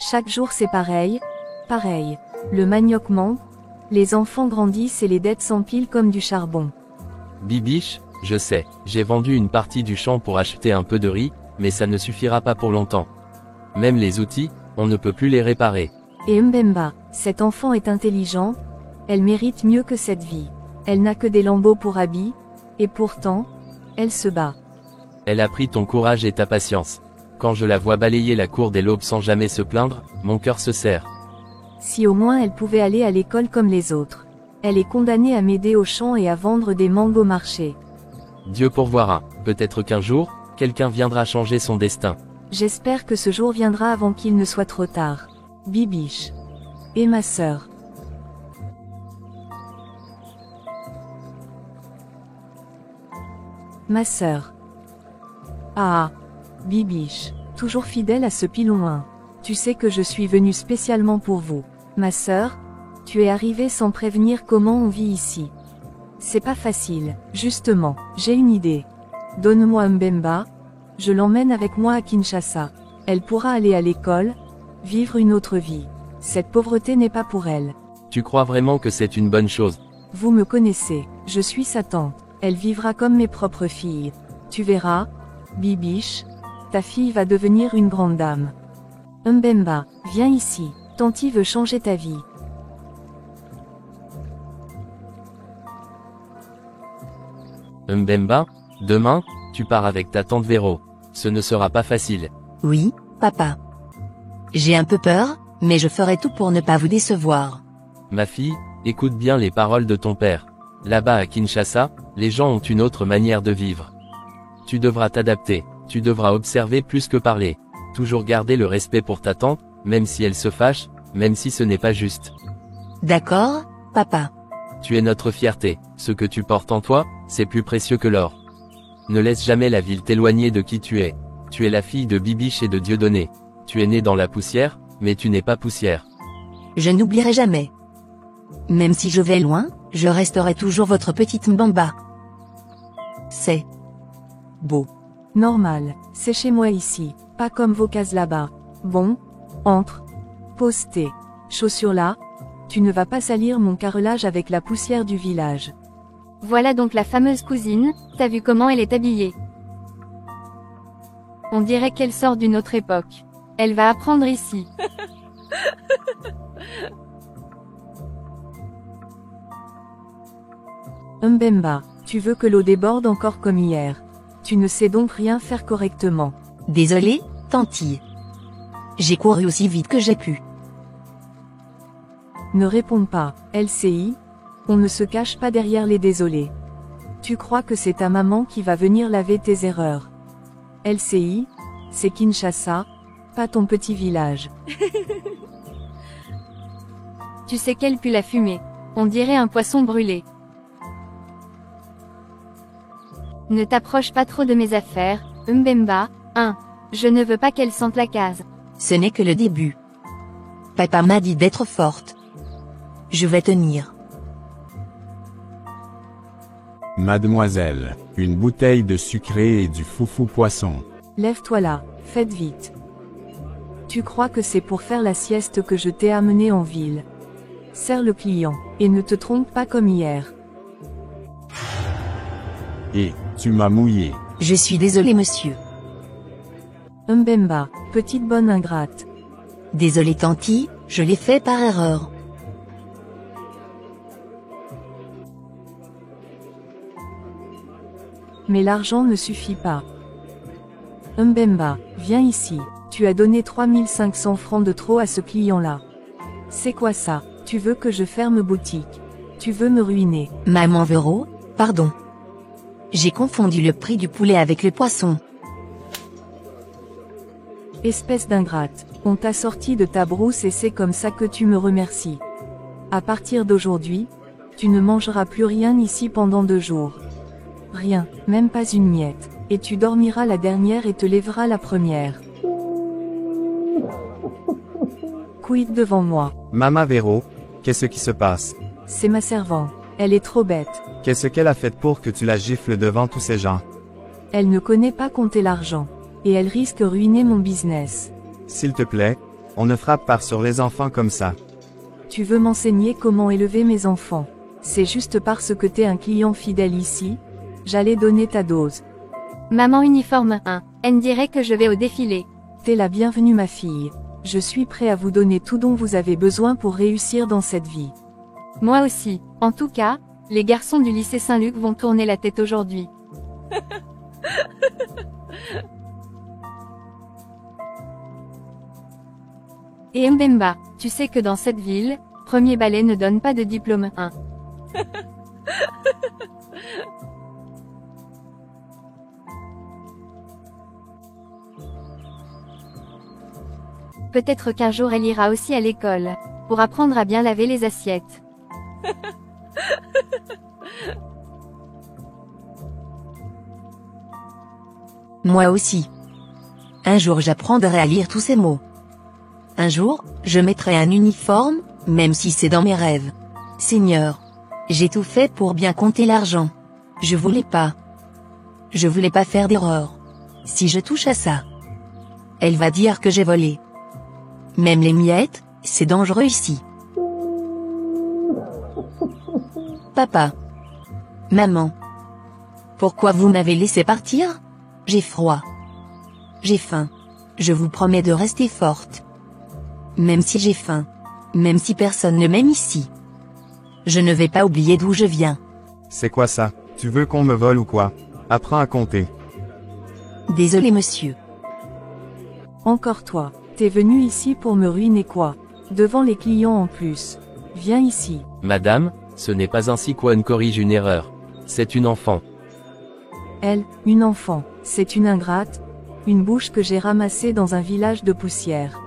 Chaque jour c'est pareil, pareil. Le manioc monte, les enfants grandissent et les dettes s'empilent comme du charbon. Bibiche, je sais, j'ai vendu une partie du champ pour acheter un peu de riz, mais ça ne suffira pas pour longtemps. Même les outils, on ne peut plus les réparer. Et Mbemba, cet enfant est intelligent, elle mérite mieux que cette vie. Elle n'a que des lambeaux pour habits, et pourtant, elle se bat. Elle a pris ton courage et ta patience. Quand je la vois balayer la cour dès l'aube sans jamais se plaindre, mon cœur se serre. Si au moins elle pouvait aller à l'école comme les autres. Elle est condamnée à m'aider au champ et à vendre des mangues au marché. Dieu pourvoira, peut-être qu'un jour, quelqu'un viendra changer son destin. J'espère que ce jour viendra avant qu'il ne soit trop tard. Bibiche. Et ma sœur. Ma sœur. Ah. Bibiche. Toujours fidèle à ce pilon 1. Tu sais que je suis venue spécialement pour vous. Ma sœur, tu es arrivée sans prévenir comment on vit ici. C'est pas facile. Justement, j'ai une idée. Donne-moi Mbemba, je l'emmène avec moi à Kinshasa. Elle pourra aller à l'école, vivre une autre vie. Cette pauvreté n'est pas pour elle. Tu crois vraiment que c'est une bonne chose? Vous me connaissez, je suis sa tante. Elle vivra comme mes propres filles. Tu verras, Bibiche, ta fille va devenir une grande dame. Mbemba, viens ici, Tanti veut changer ta vie. Mbemba, demain, tu pars avec ta tante Véro. Ce ne sera pas facile. Oui, papa. J'ai un peu peur, mais je ferai tout pour ne pas vous décevoir. Ma fille, écoute bien les paroles de ton père. Là-bas à Kinshasa, les gens ont une autre manière de vivre. Tu devras t'adapter, tu devras observer plus que parler. Toujours garder le respect pour ta tante, même si elle se fâche, même si ce n'est pas juste. D'accord, papa. Tu es notre fierté, ce que tu portes en toi, c'est plus précieux que l'or. Ne laisse jamais la ville t'éloigner de qui tu es. Tu es la fille de Bibiche et de Dieudonné. Tu es né dans la poussière, mais tu n'es pas poussière. Je n'oublierai jamais. Même si je vais loin, je resterai toujours votre petite Mbemba. C'est beau. Normal, c'est chez moi ici, pas comme vos cases là-bas. Bon, entre. Pose tes chaussures là. Tu ne vas pas salir mon carrelage avec la poussière du village. Voilà donc la fameuse cousine, t'as vu comment elle est habillée? On dirait qu'elle sort d'une autre époque. Elle va apprendre ici. Mbemba, tu veux que l'eau déborde encore comme hier. Tu ne sais donc rien faire correctement. Désolé, Tanti. J'ai couru aussi vite que j'ai pu. Ne réponds pas, LCI. On ne se cache pas derrière les désolés. Tu crois que c'est ta maman qui va venir laver tes erreurs. LCI, c'est Kinshasa, pas ton petit village. Tu sais qu'elle pue la fumée. On dirait un poisson brûlé. Ne t'approche pas trop de mes affaires, Mbemba. 1. Je ne veux pas qu'elle sente la case. Ce n'est que le début. Papa m'a dit d'être forte. Je vais tenir. Mademoiselle, une bouteille de sucré et du foufou poisson. Lève-toi là, faites vite. Tu crois que c'est pour faire la sieste que je t'ai amené en ville. Serre le client, et ne te trompe pas comme hier. Et, tu m'as mouillé. Je suis désolé monsieur. Mbemba, petite bonne ingrate. Désolé Tanti, je l'ai fait par erreur. Mais l'argent ne suffit pas. Mbemba, viens ici. Tu as donné 3500 francs de trop à ce client-là. C'est quoi ça? Tu veux que je ferme boutique? Tu veux me ruiner? Maman Véro, pardon. J'ai confondu le prix du poulet avec le poisson. Espèce d'ingrate, on t'a sorti de ta brousse et c'est comme ça que tu me remercies. À partir d'aujourd'hui, tu ne mangeras plus rien ici pendant 2 jours. Rien, même pas une miette, et tu dormiras la dernière et te lèveras la première. Quid devant moi? Maman Véro, qu'est-ce qui se passe? C'est ma servante, elle est trop bête. Qu'est-ce qu'elle a fait pour que tu la gifles devant tous ces gens? Elle ne connaît pas compter l'argent. Et elle risque ruiner mon business. S'il te plaît, On ne frappe pas sur les enfants comme ça. Tu veux m'enseigner comment élever mes enfants. C'est juste parce que t'es un client fidèle ici. J'allais donner ta dose. Maman uniforme 1. Elle dirait que je vais au défilé. T'es la bienvenue ma fille. Je suis prêt à vous donner tout dont vous avez besoin pour réussir dans cette vie. Moi aussi. En tout cas, les garçons du lycée Saint-Luc vont tourner la tête aujourd'hui. Et Mbemba, tu sais que dans cette ville, premier ballet ne donne pas de diplôme 1. Peut-être qu'un jour elle ira aussi à l'école, pour apprendre à bien laver les assiettes. Moi aussi. Un jour j'apprendrai à lire tous ces mots. Un jour, je mettrai un uniforme, même si c'est dans mes rêves. Seigneur, j'ai tout fait pour bien compter l'argent. Je voulais pas faire d'erreur. Si je touche à ça, elle va dire que j'ai volé. Même les miettes, c'est dangereux ici. Papa. Maman. Pourquoi vous m'avez laissé partir? J'ai froid. J'ai faim. Je vous promets de rester forte. Même si j'ai faim. Même si personne ne m'aime ici. Je ne vais pas oublier d'où je viens. C'est quoi ça? Tu veux qu'on me vole ou quoi? Apprends à compter. Désolé monsieur. Encore toi. T'es venu ici pour me ruiner quoi? Devant les clients en plus. Viens ici. Madame, ce n'est pas ainsi qu'on corrige une erreur. C'est une enfant. Elle, une enfant, c'est une ingrate, une bouche que j'ai ramassée dans un village de poussière.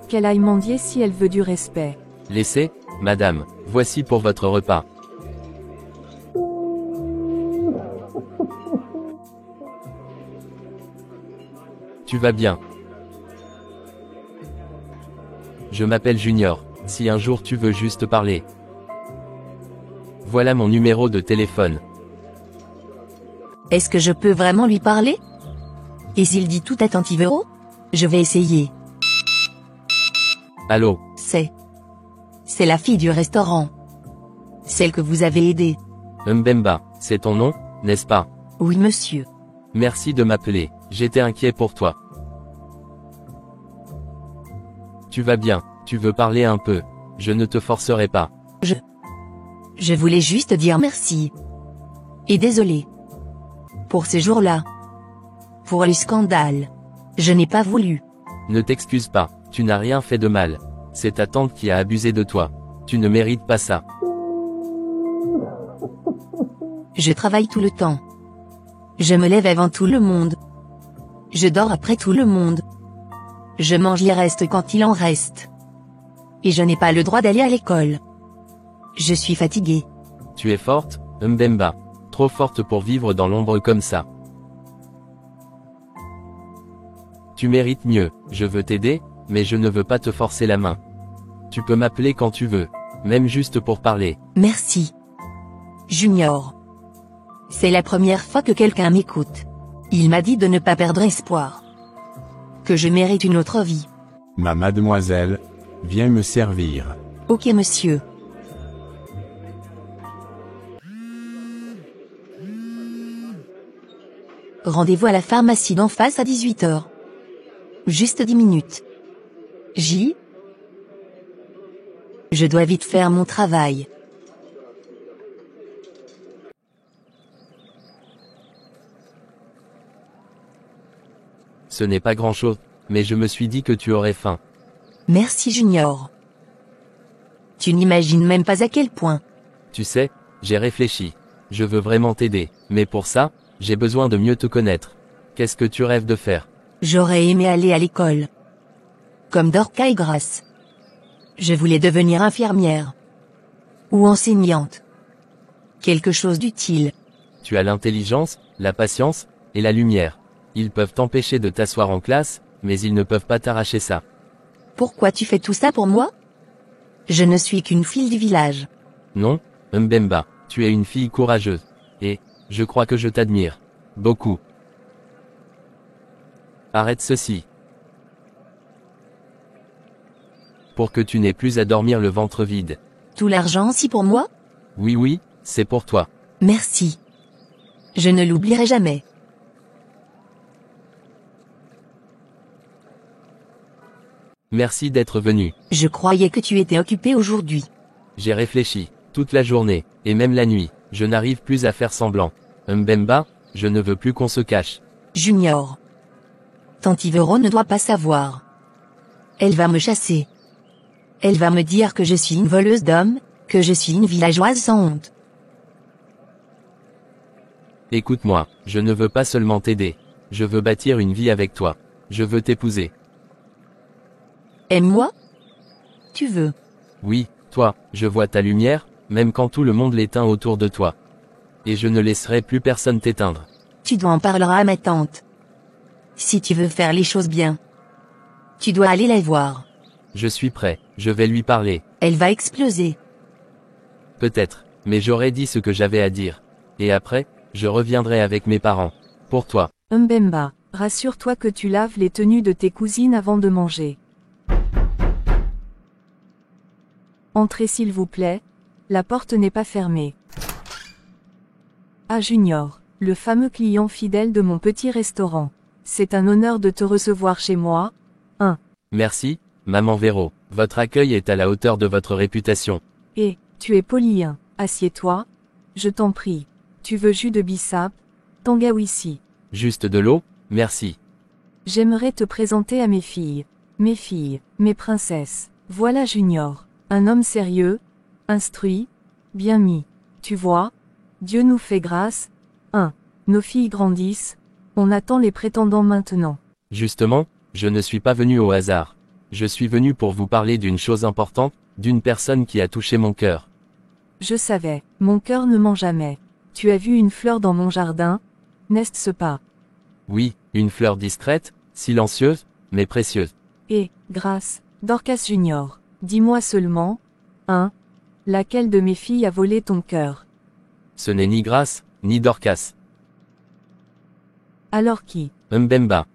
Qu'elle aille mendier si elle veut du respect. Laissez, madame, voici pour votre repas. Tu vas bien? Je m'appelle Junior, si un jour tu veux juste parler. Voilà mon numéro de téléphone. Est-ce que je peux vraiment lui parler? Et s'il dit tout attentivement? Je vais essayer. Allô? C'est la fille du restaurant. Celle que vous avez aidée. Mbemba, c'est ton nom, n'est-ce pas? Oui monsieur. Merci de m'appeler, j'étais inquiet pour toi. Tu vas bien, tu veux parler un peu. Je ne te forcerai pas. Je voulais juste dire merci. Et désolé. Pour ce jour-là. Pour le scandale. Je n'ai pas voulu. Ne t'excuse pas, tu n'as rien fait de mal. C'est ta tante qui a abusé de toi. Tu ne mérites pas ça. Je travaille tout le temps. Je me lève avant tout le monde. Je dors après tout le monde. Je mange les restes quand il en reste. Et je n'ai pas le droit d'aller à l'école. Je suis fatiguée. Tu es forte, Mbemba. Trop forte pour vivre dans l'ombre comme ça. Tu mérites mieux, je veux t'aider, mais je ne veux pas te forcer la main. Tu peux m'appeler quand tu veux, même juste pour parler. Merci. Junior. C'est la première fois que quelqu'un m'écoute. Il m'a dit de ne pas perdre espoir. Que je mérite une autre vie. Ma mademoiselle, viens me servir. Ok monsieur. Rendez-vous à la pharmacie d'en face à 18h. Juste 10 minutes. Je dois vite faire mon travail. Ce n'est pas grand-chose, mais je me suis dit que tu aurais faim. Merci Junior. Tu n'imagines même pas à quel point. Tu sais, j'ai réfléchi. Je veux vraiment t'aider, mais pour ça, j'ai besoin de mieux te connaître. Qu'est-ce que tu rêves de faire? J'aurais aimé aller à l'école. Comme Dorca et Grace. Je voulais devenir infirmière. Ou enseignante. Quelque chose d'utile. Tu as l'intelligence, la patience, et la lumière. Ils peuvent t'empêcher de t'asseoir en classe, mais ils ne peuvent pas t'arracher ça. Pourquoi tu fais tout ça pour moi? Je ne suis qu'une fille du village. Non, Mbemba, tu es une fille courageuse. Et, je crois que je t'admire. Beaucoup. Arrête ceci. Pour que tu n'aies plus à dormir le ventre vide. Tout l'argent si pour moi? Oui oui, c'est pour toi. Merci. Je ne l'oublierai jamais. Merci d'être venu. Je croyais que tu étais occupé aujourd'hui. J'ai réfléchi, toute la journée, et même la nuit, je n'arrive plus à faire semblant. Mbemba, je ne veux plus qu'on se cache. Junior. Tante Vero ne doit pas savoir. Elle va me chasser. Elle va me dire que je suis une voleuse d'hommes, que je suis une villageoise sans honte. Écoute-moi, je ne veux pas seulement t'aider. Je veux bâtir une vie avec toi. Je veux t'épouser. Aime-moi? Tu veux? Oui, toi, je vois ta lumière, même quand tout le monde l'éteint autour de toi. Et je ne laisserai plus personne t'éteindre. Tu dois en parler à ma tante. Si tu veux faire les choses bien, tu dois aller la voir. Je suis prêt, je vais lui parler. Elle va exploser. Peut-être, mais j'aurais dit ce que j'avais à dire. Et après, je reviendrai avec mes parents. Pour toi. Mbemba, rassure-toi que tu laves les tenues de tes cousines avant de manger. Entrez s'il vous plaît, la porte n'est pas fermée. Ah Junior, le fameux client fidèle de mon petit restaurant. C'est un honneur de te recevoir chez moi. Merci, maman Véro. Votre accueil est à la hauteur de votre réputation. Et, tu es poli. Assieds-toi. Je t'en prie. Tu veux jus de bissap? Tangawissi. Juste de l'eau, merci. J'aimerais te présenter à mes filles, mes princesses. Voilà Junior, un homme sérieux, instruit, bien mis. Tu vois, Dieu nous fait grâce. Nos filles grandissent. On attend les prétendants maintenant. Justement, je ne suis pas venu au hasard. Je suis venu pour vous parler d'une chose importante, d'une personne qui a touché mon cœur. Je savais, mon cœur ne ment jamais. Tu as vu une fleur dans mon jardin, n'est-ce pas? Oui, une fleur discrète, silencieuse, mais précieuse. Et, grâce, Dorcas Junior, dis-moi seulement, laquelle de mes filles a volé ton cœur? Ce n'est ni Grâce, ni Dorcas. Alors qui? Mbemba.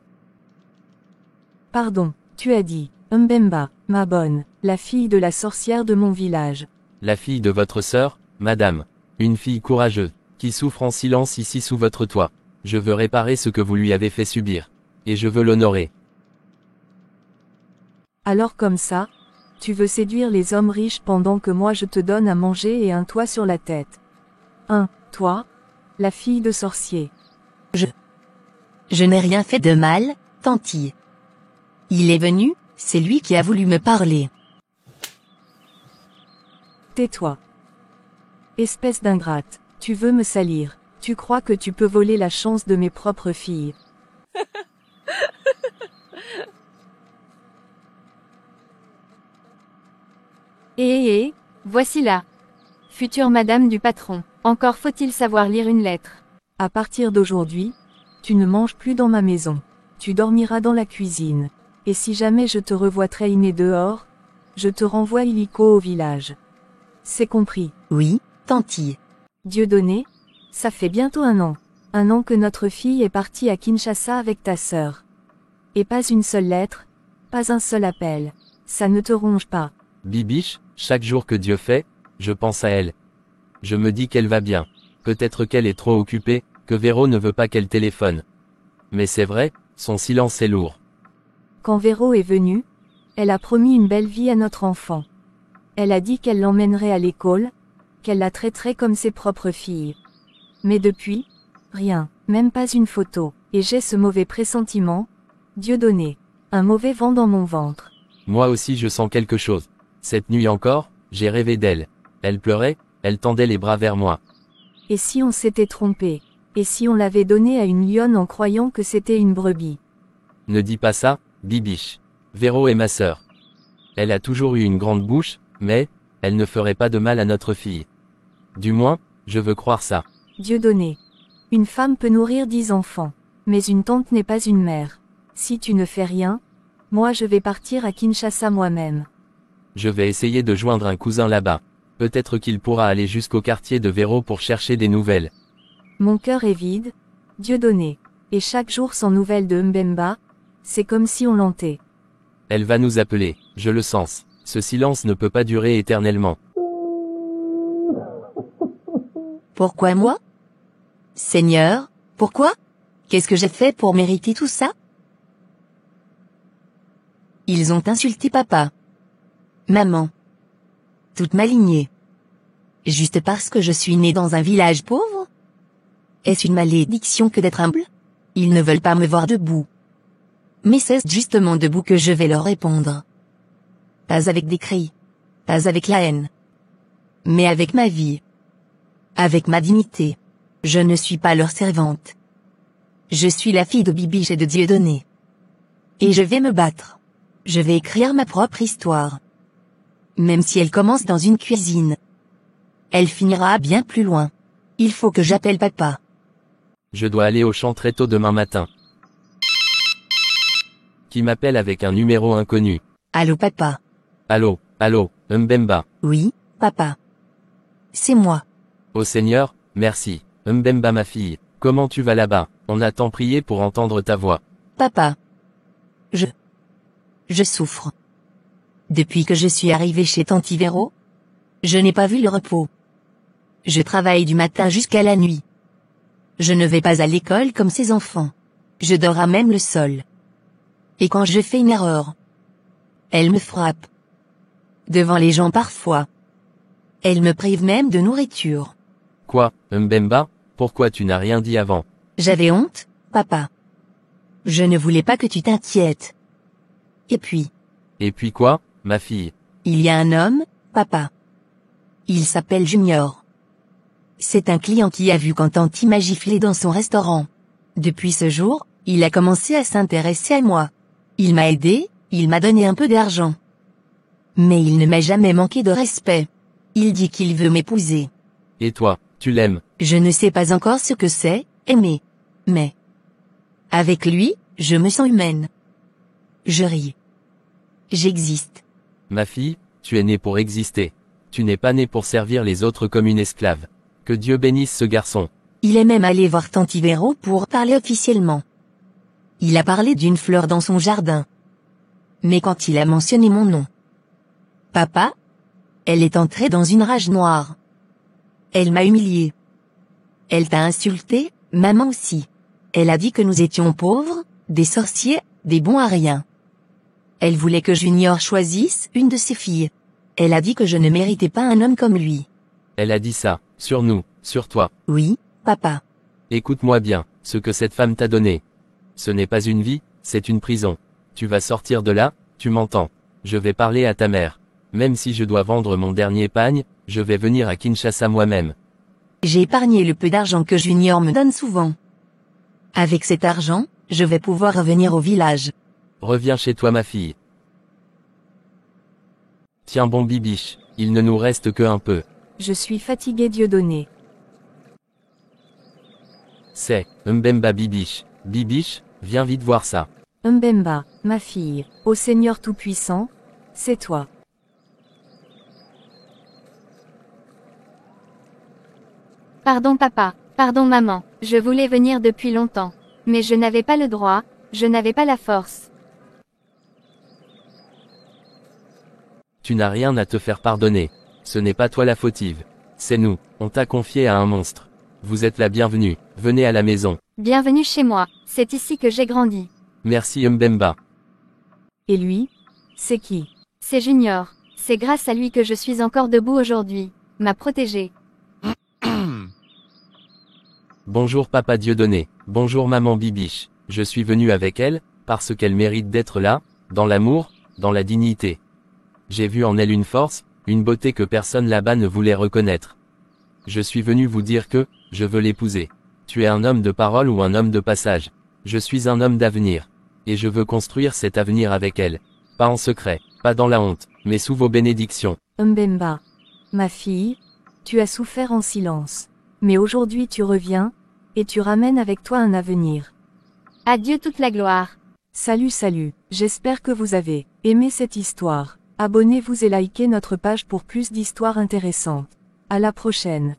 Pardon, tu as dit, Mbemba, ma bonne, la fille de la sorcière de mon village. La fille de votre sœur, madame. Une fille courageuse, qui souffre en silence ici sous votre toit. Je veux réparer ce que vous lui avez fait subir. Et je veux l'honorer. Alors comme ça, tu veux séduire les hommes riches pendant que moi je te donne à manger et un toit sur la tête. Toi, la fille de sorcier. Je n'ai rien fait de mal, tantille. Il est venu, c'est lui qui a voulu me parler. Tais-toi. Espèce d'ingrate, tu veux me salir, tu crois que tu peux voler la chance de mes propres filles. Voici là. Future madame du patron, encore faut-il savoir lire une lettre. À partir d'aujourd'hui, tu ne manges plus dans ma maison. Tu dormiras dans la cuisine. Et si jamais je te revois traîner dehors, je te renvoie illico au village. C'est compris. Oui, tantille. Dieudonné, ça fait bientôt 1 an. 1 an que notre fille est partie à Kinshasa avec ta sœur. Et pas une seule lettre, pas un seul appel. Ça ne te ronge pas. Bibiche, chaque jour que Dieu fait, je pense à elle. Je me dis qu'elle va bien. Peut-être qu'elle est trop occupée, que Véro ne veut pas qu'elle téléphone. Mais c'est vrai, son silence est lourd. Quand Véro est venue, elle a promis une belle vie à notre enfant. Elle a dit qu'elle l'emmènerait à l'école, qu'elle la traiterait comme ses propres filles. Mais depuis, rien, même pas une photo, et j'ai ce mauvais pressentiment, Dieudonné, un mauvais vent dans mon ventre. Moi aussi je sens quelque chose. Cette nuit encore, j'ai rêvé d'elle. Elle pleurait, elle tendait les bras vers moi. Et si on s'était trompé? Et si on l'avait donnée à une lionne en croyant que c'était une brebis? Ne dis pas ça, Bibiche. Véro est ma sœur. Elle a toujours eu une grande bouche, mais, elle ne ferait pas de mal à notre fille. Du moins, je veux croire ça. Dieudonné. Une femme peut nourrir 10 enfants. Mais une tante n'est pas une mère. Si tu ne fais rien, moi je vais partir à Kinshasa moi-même. Je vais essayer de joindre un cousin là-bas. Peut-être qu'il pourra aller jusqu'au quartier de Véro pour chercher des nouvelles. Mon cœur est vide, Dieudonné. Et chaque jour sans nouvelles de Mbemba, c'est comme si on lentait. Elle va nous appeler, je le sens. Ce silence ne peut pas durer éternellement. Pourquoi moi? Seigneur, pourquoi? Qu'est-ce que j'ai fait pour mériter tout ça? Ils ont insulté papa. Maman. Toute ma lignée. Juste parce que je suis né dans un village pauvre? Est-ce une malédiction que d'être humble? Ils ne veulent pas me voir debout. Mais c'est justement debout que je vais leur répondre. Pas avec des cris. Pas avec la haine. Mais avec ma vie. Avec ma dignité. Je ne suis pas leur servante. Je suis la fille de Bibiche et de Dieudonné. Et je vais me battre. Je vais écrire ma propre histoire. Même si elle commence dans une cuisine. Elle finira bien plus loin. Il faut que j'appelle papa. Je dois aller au champ très tôt demain matin. Qui m'appelle avec un numéro inconnu. Allô papa. Allô, Mbemba. Oui, papa. C'est moi. Ô Seigneur, merci. Mbemba ma fille, comment tu vas là-bas? On a tant prié pour entendre ta voix. Papa. Je souffre. Depuis que je suis arrivé chez Tantivero, je n'ai pas vu le repos. Je travaille du matin jusqu'à la nuit. Je ne vais pas à l'école comme ces enfants. Je dors à même le sol. Et quand je fais une erreur, elle me frappe. Devant les gens parfois. Elle me prive même de nourriture. Quoi, Mbemba? Pourquoi tu n'as rien dit avant? J'avais honte, papa. Je ne voulais pas que tu t'inquiètes. Et puis quoi, ma fille? il y a un homme, papa. Il s'appelle Junior. C'est un client qui a vu quand Tanti m'a giflé dans son restaurant. Depuis ce jour, il a commencé à s'intéresser à moi. Il m'a aidé, il m'a donné un peu d'argent. Mais il ne m'a jamais manqué de respect. Il dit qu'il veut m'épouser. Et toi, tu l'aimes? Je ne sais pas encore ce que c'est, aimer. Mais avec lui, je me sens humaine. Je ris. J'existe. Ma fille, tu es née pour exister. Tu n'es pas née pour servir les autres comme une esclave. Que Dieu bénisse ce garçon. Il est même allé voir Tantivero pour parler officiellement. Il a parlé d'une fleur dans son jardin. Mais quand il a mentionné mon nom, papa, elle est entrée dans une rage noire. Elle m'a humilié. Elle t'a insulté, maman aussi. Elle a dit que nous étions pauvres, des sorciers, des bons à rien. Elle voulait que Junior choisisse une de ses filles. Elle a dit que je ne méritais pas un homme comme lui. Elle a dit ça, sur nous, sur toi. Oui, papa. Écoute-moi bien, ce que cette femme t'a donné. Ce n'est pas une vie, c'est une prison. Tu vas sortir de là, tu m'entends. Je vais parler à ta mère. Même si je dois vendre mon dernier pagne, je vais venir à Kinshasa moi-même. J'ai épargné le peu d'argent que Junior me donne souvent. Avec cet argent, je vais pouvoir revenir au village. Reviens chez toi ma fille. Tiens bon Bibiche, il ne nous reste que un peu. Je suis fatigué Dieudonné. C'est, Mbemba Bibiche. Bibiche, viens vite voir ça. Mbemba, ma fille, ô Seigneur Tout-Puissant, c'est toi. Pardon papa, pardon maman, je voulais venir depuis longtemps. Mais je n'avais pas le droit, je n'avais pas la force. Tu n'as rien à te faire pardonner. Ce n'est pas toi la fautive. C'est nous, on t'a confié à un monstre. Vous êtes la bienvenue, venez à la maison. Bienvenue chez moi, c'est ici que j'ai grandi. Merci Mbemba. Et lui? C'est qui? C'est Junior, c'est grâce à lui que je suis encore debout aujourd'hui. M'a protégé. Bonjour papa Dieudonné, bonjour maman Bibiche. Je suis venu avec elle, parce qu'elle mérite d'être là, dans l'amour, dans la dignité. J'ai vu en elle une force, une beauté que personne là-bas ne voulait reconnaître. Je suis venu vous dire que, je veux l'épouser. Tu es un homme de parole ou un homme de passage. Je suis un homme d'avenir. Et je veux construire cet avenir avec elle. Pas en secret, pas dans la honte, mais sous vos bénédictions. Mbemba, ma fille, tu as souffert en silence. Mais aujourd'hui tu reviens, et tu ramènes avec toi un avenir. À Dieu toute la gloire. Salut, j'espère que vous avez aimé cette histoire. Abonnez-vous et likez notre page pour plus d'histoires intéressantes. À la prochaine.